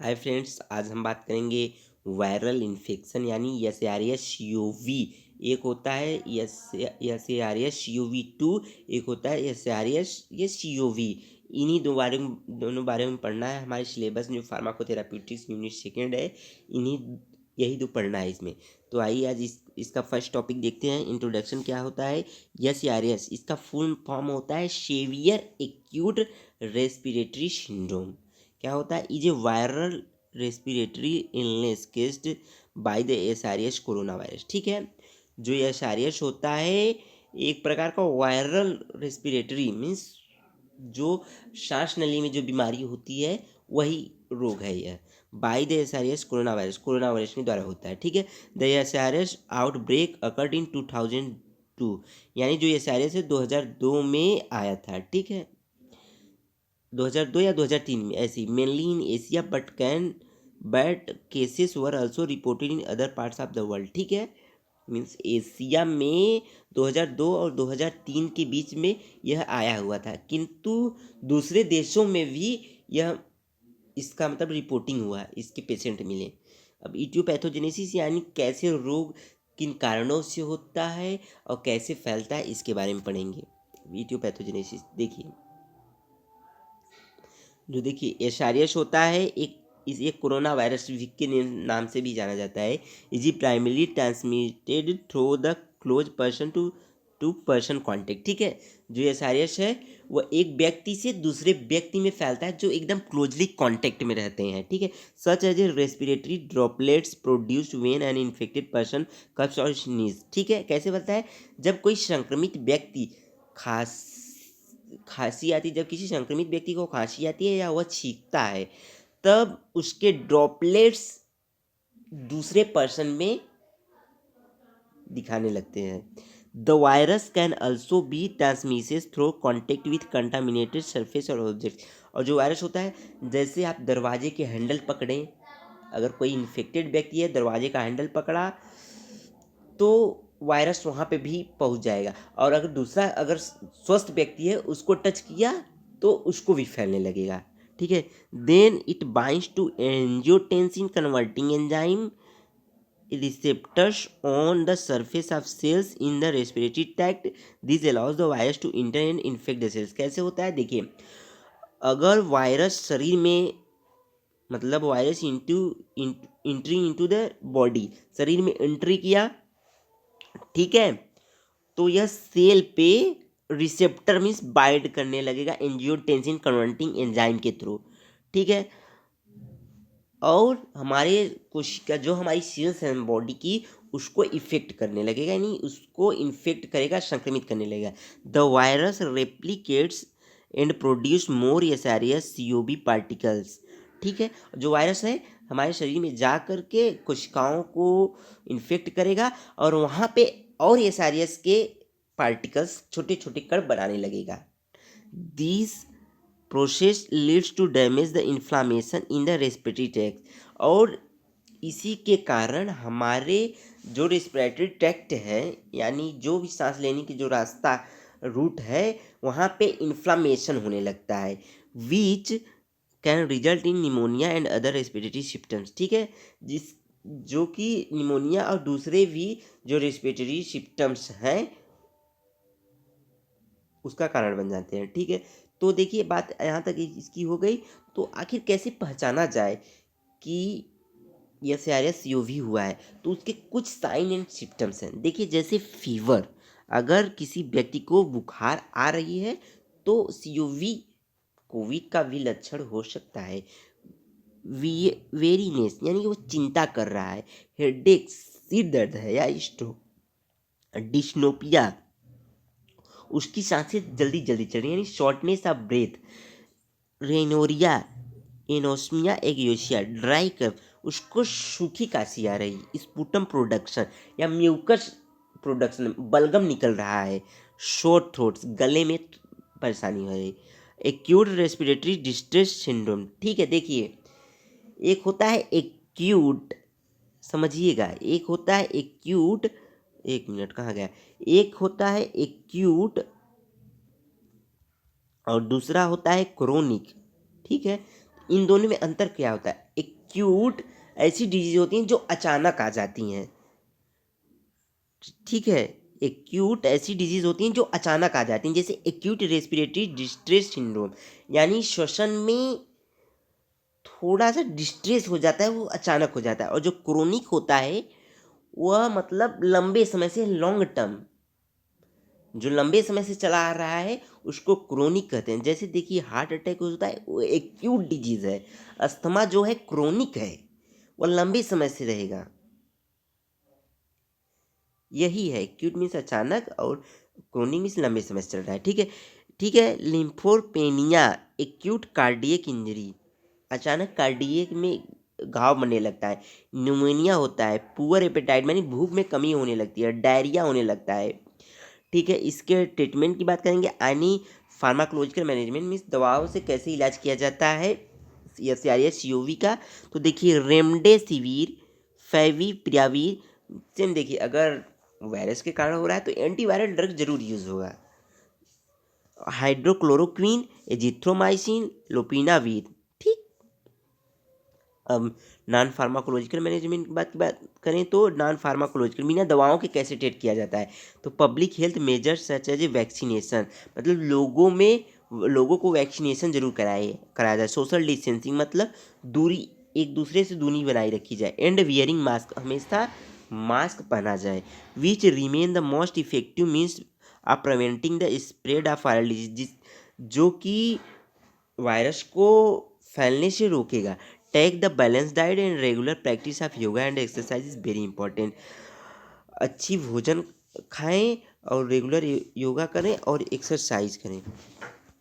Hi friends, आज हम बात करेंगे वायरल इन्फेक्शन यानी SARS-CoV। एक होता है SARS-CoV-2, एक होता है SARS-CoV। इन्हीं दोनों बारे में पढ़ना है। हमारे सिलेबस में जो फार्माकोथेराप्यूटिक्स यूनिट सेकेंड है, इन्हीं यही दो पढ़ना है इसमें। तो आइए आज इसका फर्स्ट टॉपिक देखते हैं। इंट्रोडक्शन क्या होता है। SARS इसका फुल फॉर्म होता है सेवियर एक्यूट रेस्पिरेटरी सिंड्रोम। क्या होता है, is a viral respiratory illness caused by the SARS corona virus. ठीक है, जो एसारियस होता है एक प्रकार का वायरल रेस्पिरेटरी मीन्स जो सांस नली में जो बीमारी होती है वही रोग है यह। Bye the SARS corona virus के द्वारा होता है। ठीक है, द एसारियस आउटब्रेक अकर्ड इन 2002, यानी जो एसारियस है 2002 में आया था। ठीक है, 2002 या 2003 में, ऐसी mainly in Asia but cases were also reported in other parts of the world. ठीक है, मीन्स एशिया में 2002 और 2003 के बीच में यह आया हुआ था, किंतु दूसरे देशों में भी यह इसका मतलब रिपोर्टिंग हुआ, इसके पेशेंट मिले। अब इटियोपैथोजेनेसिस यानी कैसे रोग किन कारणों से होता है और कैसे फैलता है, इसके बारे में पढ़ेंगे। इटियोपैथोजेनेसिस देखिए, जो देखिए एसारियस होता है एक कोरोना वायरस के नाम से भी जाना जाता है। Is primarily transmitted through the close person to person contact. ठीक है, जो एसारियस है वह एक व्यक्ति से दूसरे व्यक्ति में फैलता है जो एकदम क्लोजली कांटेक्ट में रहते हैं। ठीक है, such as a respiratory droplets produced when an infected person coughs और स्नीज। ठीक है, कैसे बनता है, जब कोई संक्रमित व्यक्ति खास खांसी आती है, जब किसी संक्रमित व्यक्ति को खांसी आती है या वह छींकता है, तब उसके ड्रॉपलेट्स दूसरे पर्सन में दिखाने लगते हैं। The virus can also be transmitted through contact with contaminated surface और ऑब्जेक्ट। और जो वायरस होता है, जैसे आप दरवाजे के हैंडल पकड़ें, अगर कोई इन्फेक्टेड व्यक्ति है दरवाजे का हैंडल पकड़ा तो वायरस वहाँ पे भी पहुँच जाएगा, और अगर दूसरा अगर स्वस्थ व्यक्ति है उसको टच किया तो उसको भी फैलने लगेगा। ठीक है, then it binds to angiotensin converting enzyme receptors on the surface of cells in the respiratory tract. This allows the virus to enter and infect the cells. कैसे होता है, देखिए, अगर वायरस शरीर में, मतलब virus entry into the body, शरीर में एंट्री किया, ठीक है, तो यह सेल पे रिसेप्टर मीन्स बाइंड करने लगेगा एंजियोटेंसिन कन्वर्टिंग एंजाइम के थ्रू। ठीक है, और हमारे कोशिका जो हमारी सेल्स हैं बॉडी की, उसको इफेक्ट करने लगेगा, यानी उसको इन्फेक्ट करेगा, संक्रमित करने लगेगा। The virus replicates and produce more SARS-CoV particles. ठीक है, जो वायरस है हमारे शरीर में जा कर के कोशिकाओं को इन्फेक्ट करेगा और वहाँ पे और SARS के पार्टिकल्स, छोटे छोटे कण बनाने लगेगा। This process leads to damage the inflammation in the respiratory tract. और इसी के कारण हमारे जो रेस्पिरेटरी ट्रैक्ट है, यानी जो भी सांस लेने की जो रास्ता रूट है, वहाँ पे इन्फ्लामेशन होने लगता है, which can result in pneumonia and other respiratory symptoms. ठीक है, जिस जो कि निमोनिया और दूसरे भी जो रेस्पिरेटरी सिम्टम्स हैं उसका कारण बन जाते हैं। ठीक है, तो देखिए बात यहाँ तक इसकी हो गई। तो आखिर कैसे पहचाना जाए कि यह SARS-CoV हुआ है, तो उसके कुछ साइन एंड सिम्टम्स हैं। देखिए, जैसे फीवर, अगर किसी व्यक्ति को बुखार आ रही है तो CoV कोविड का भी लक्षण हो सकता है। वेरीनेस यानी कि वो चिंता कर रहा है, हेडेक सिर दर्द है या स्ट्रोक, डिस्नोपिया उसकी सांसें जल्दी जल्दी चल रही है यानी shortness of breath, rhinorrhea, anosmia ageusia, dry cough, उसको सूखी काशी आ रही, स्पुटम प्रोडक्शन या म्यूकस प्रोडक्शन, बलगम निकल रहा है, शॉर्ट थ्रोट्स, गले में परेशानी हो रही, एक्यूट रेस्पिरेटरी डिस्ट्रेस सिंड्रोम। ठीक है, देखिए, एक होता है एक्यूट, समझिएगा, एक होता है एक्यूट, एक मिनट कहाँ गया, एक होता है एक्यूट और दूसरा होता है क्रोनिक। ठीक है, इन दोनों में अंतर क्या होता है? एक्यूट ऐसी डिजीज होती हैं जो अचानक आ जाती हैं, ठीक है। एक्यूट ऐसी डिजीज होती हैं जो अचानक आ जाती हैं, जैसे एक्यूट रेस्पिरेटरी डिस्ट्रेस सिंड्रोम, यानी श्वसन में थोड़ा सा डिस्ट्रेस हो जाता है, वो अचानक हो जाता है। और जो क्रोनिक होता है वह मतलब लंबे समय से, लॉन्ग टर्म, जो लंबे समय से चला आ रहा है उसको क्रोनिक कहते हैं। जैसे देखिए हार्ट अटैक होता है वो एक्यूट डिजीज है, अस्थमा जो है क्रोनिक है, वो लंबे समय से रहेगा। यही है, एक्यूट मीन्स अचानक और क्रोनिक मीन्स लंबे समय से चल रहा है, ठीक है। ठीक है, लिम्फोपेनिया, एक्यूट कार्डियक इंजरी, अचानक कार्डियक में घाव बनने लगता है। न्यूमोनिया होता है, पुअर एपेटाइट यानी भूख में कमी होने लगती है, डायरिया होने लगता है, ठीक है। इसके ट्रीटमेंट की बात करेंगे, यानी फार्माकोलॉजिकल मैनेजमेंट मीन्स दवाओं से कैसे इलाज किया जाता है एस आर एस सीओवी का। तो देखिए रेमडेसिविर, फेविपिराविर, सेम देखिए अगर वायरस के कारण हो रहा है तो एंटीवायरल ड्रग जरूर यूज होगा। हाइड्रोक्लोरोक्वीन, एजिथ्रोमाइसिन, लोपिनाविर, ठीक। अब नॉन फार्माकोलॉजिकल मैनेजमेंट की बात करें तो नॉन फार्माकोलॉजिकल बिना दवाओं के कैसे ट्रीट किया जाता है? तो public health measures such as a vaccination, मतलब लोगों को वैक्सीनेशन जरूर कराया जाए। सोशल डिस्टेंसिंग मतलब दूरी, एक दूसरे से दूरी बनाए रखी जाए। एंड वियरिंग मास्क, हमेशा मास्क पहना जाए। Which remain the most effective means of preventing the spread of viral disease, जो कि वायरस को फैलने से रोकेगा। Take the balance diet and regular practice of yoga and exercise is very important. अच्छी भोजन खाएं और रेगुलर योगा करें और एक्सरसाइज करें।